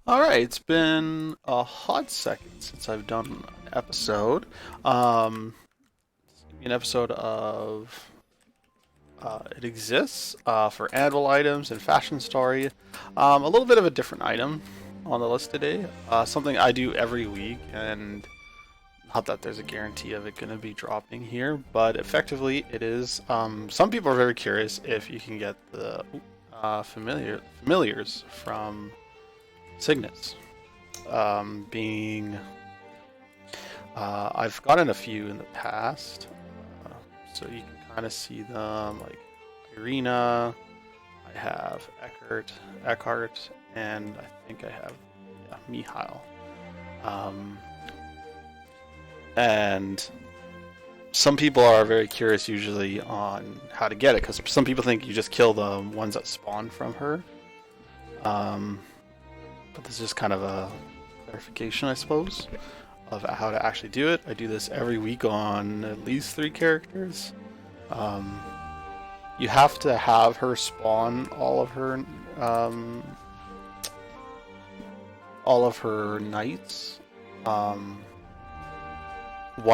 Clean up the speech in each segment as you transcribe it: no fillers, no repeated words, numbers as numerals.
Alright, it's been a hot second since I've done an episode. It's gonna be an episode of It Exists for Anvil Items and Fashion Story. A little bit of a different item on the list today. Something I do every week, and not that there's a guarantee of it going to be dropping here, but effectively it is. Some people are very curious if you can get the familiars from Cygnus. Being I've gotten a few in the past, uh, so you can kind of see them like Irina. I have Eckhart, and I think I have Mihail. Um, and some people are very curious usually on how to get it, because some people think you just kill the ones that spawn from her. But this is just kind of a clarification, I suppose, of how to actually do it. I do this every week on at least 3 characters. Um, you have to have her spawn um, all of her knights, one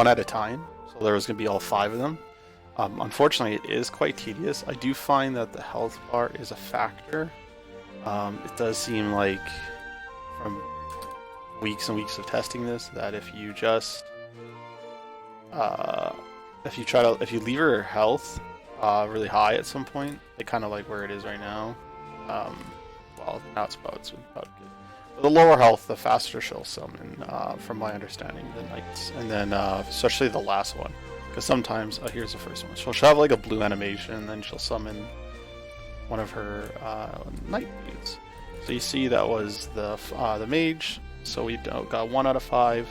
at a time. So there's going to be all 5 of them. Unfortunately, it is quite tedious. I do find that the health bar is a factor. It does seem like, from weeks and weeks of testing this, that if you just if you leave her health really high at some point, like kind of like where it is right now, well, now it's about good. But the lower health, the faster she'll summon, from my understanding, the knights, and then especially the last one, because sometimes here's the first one. She'll have like a blue animation, and then she'll summon one of her knight dudes. So you see that was the mage. So we got 1 out of 5.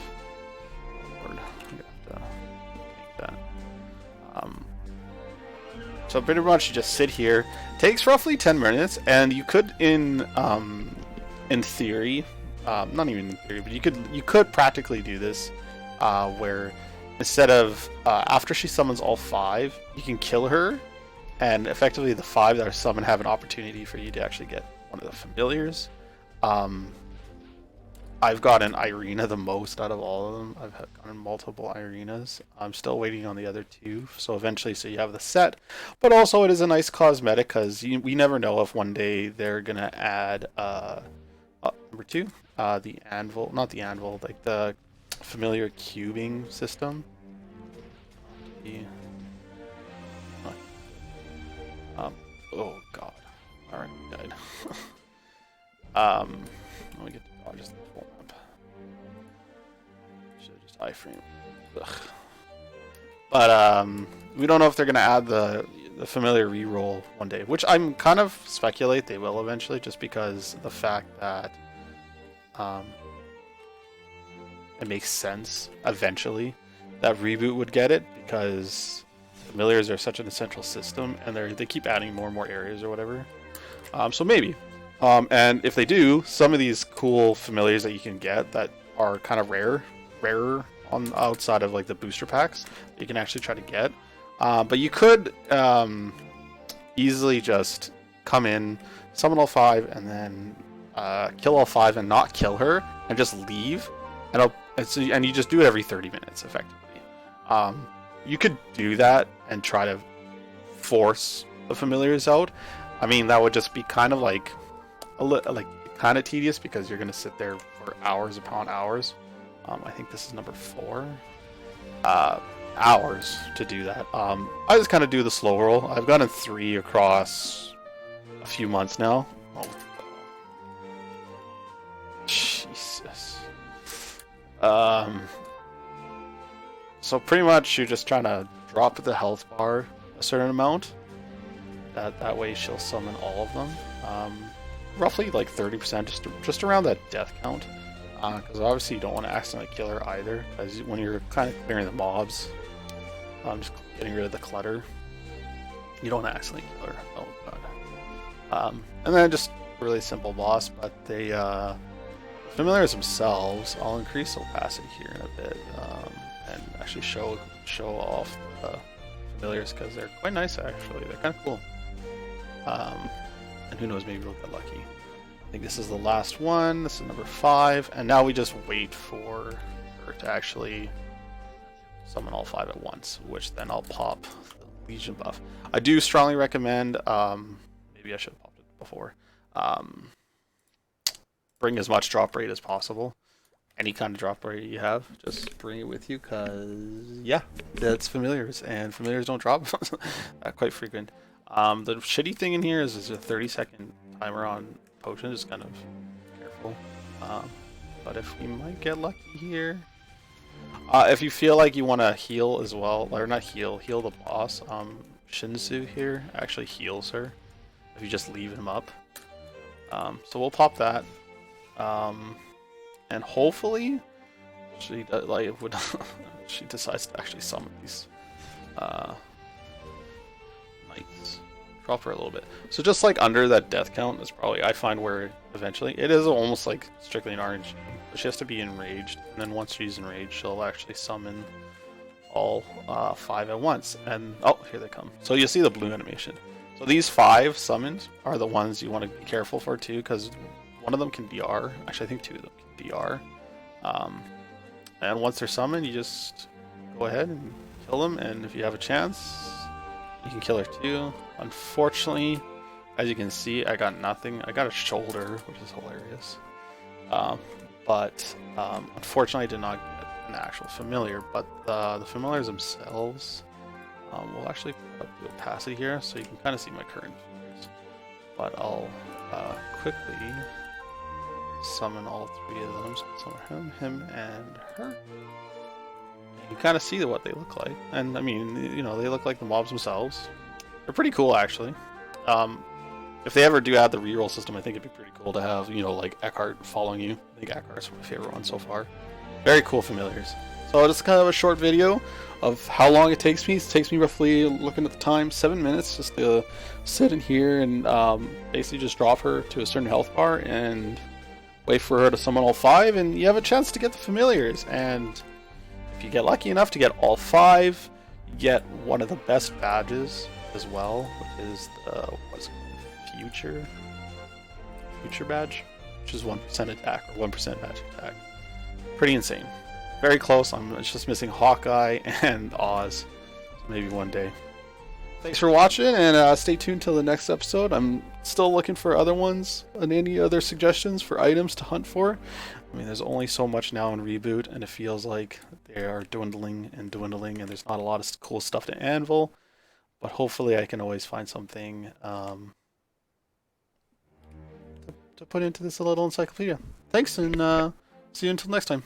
Lord, I'm gonna have to make that. So pretty much you just sit here. It takes roughly 10 minutes, and you could, in theory, not even in theory, but you could practically do this, where instead of after she summons all 5, you can kill her, and effectively the 5 that are summoned have an opportunity for you to actually get one of the familiars. I've gotten Irina the most out of all of them. I've gotten multiple Irinas. I'm still waiting on the other 2. So eventually, so you have the set, but also it is a nice cosmetic, because we never know if one day they're gonna add number 2, the anvil, not the anvil, like the familiar cubing system. Oh god, alright, died. Let me get to dodges the full map. Should have just iframe. Ugh. But we don't know if they're gonna add the familiar reroll one day, which I'm kind of speculate they will eventually, just because the fact that it makes sense eventually that Reboot would get it, because familiars are such an essential system, and they keep adding more and more areas or whatever. So maybe. And if they do, some of these cool familiars that you can get that are kind of rarer on outside of like the booster packs, you can actually try to get. But you could easily just come in, summon all 5, and then kill all 5 and not kill her, and just leave. And you just do it every 30 minutes, effectively. You could do that and try to force the familiars out. I mean, that would just be kind of like kind of tedious, because you're going to sit there for hours upon hours. I think this is number 4. Hours to do that. I just kind of do the slow roll. I've gotten 3 across a few months now. Oh, Jesus. So pretty much you're just trying to drop the health bar a certain amount. That way she'll summon all of them. Roughly like 30%, just around that death count. Because obviously you don't want to accidentally kill her either, because when you're kind of clearing the mobs, just getting rid of the clutter, you don't want to accidentally kill her. Oh god. And then just a really simple boss, but they familiars themselves, I'll increase opacity here in a bit, and actually show off the familiars, because they're quite nice actually. They're kind of cool. And who knows, maybe we'll get lucky. think this is the last one. This is number 5, and now we just wait for her to actually summon all 5 at once, which then I'll pop the Legion buff. I do strongly recommend, maybe I should have popped it before, bring as much drop rate as possible. Any kind of drop rate you have, just bring it with you, because, yeah, that's familiars, and familiars don't drop quite frequent. The shitty thing in here is there's a 30-second timer on potion, just kind of careful. But if we might get lucky here, if you feel like you want to heal as well, or not heal the boss, Shinsu here actually heals her if you just leave him up. So we'll pop that, and hopefully she she decides to actually summon these knights. Drop her a little bit. So just like under that death count is probably, I find, where eventually it is almost like strictly an RNG. But she has to be enraged, and then once she's enraged, she'll actually summon all 5 at once. And oh, here they come. So you'll see the blue animation. So these 5 summons are the ones you want to be careful for too, because one of them can DR. Actually, I think 2 of them can DR. And once they're summoned, you just go ahead and kill them, and if you have a chance, you can kill her too. Unfortunately, as you can see, I got nothing. I got a shoulder, which is hilarious. But unfortunately, I did not get an actual familiar. But the familiars themselves, we'll actually put up the opacity here so you can kind of see my current familiars. But I'll quickly summon all 3 of them. So summon him, and her. You kind of see what they look like, and I mean, you know, they look like the mobs themselves. They're pretty cool, actually. If they ever do add the reroll system, I think it'd be pretty cool to have, you know, like Eckhart following you. I think Eckhart's my favorite one so far. Very cool familiars. So it's kind of a short video of how long it takes me. It takes me roughly, looking at the time, 7 minutes just to sit in here and basically just drop her to a certain health bar and wait for her to summon all 5, and you have a chance to get the familiars. And if you get lucky enough to get all 5, you get one of the best badges as well, which is the what's it called? Future badge, which is 1% attack or 1% magic attack. Pretty insane. Very close. It's just missing Hawkeye and Oz. So maybe one day. Thanks for watching, and stay tuned till the next episode. I'm still looking for other ones and any other suggestions for items to hunt for. I mean, there's only so much now in Reboot, and it feels like they are dwindling, and there's not a lot of cool stuff to Anvil. But hopefully I can always find something to put into this little encyclopedia. Thanks, and see you until next time.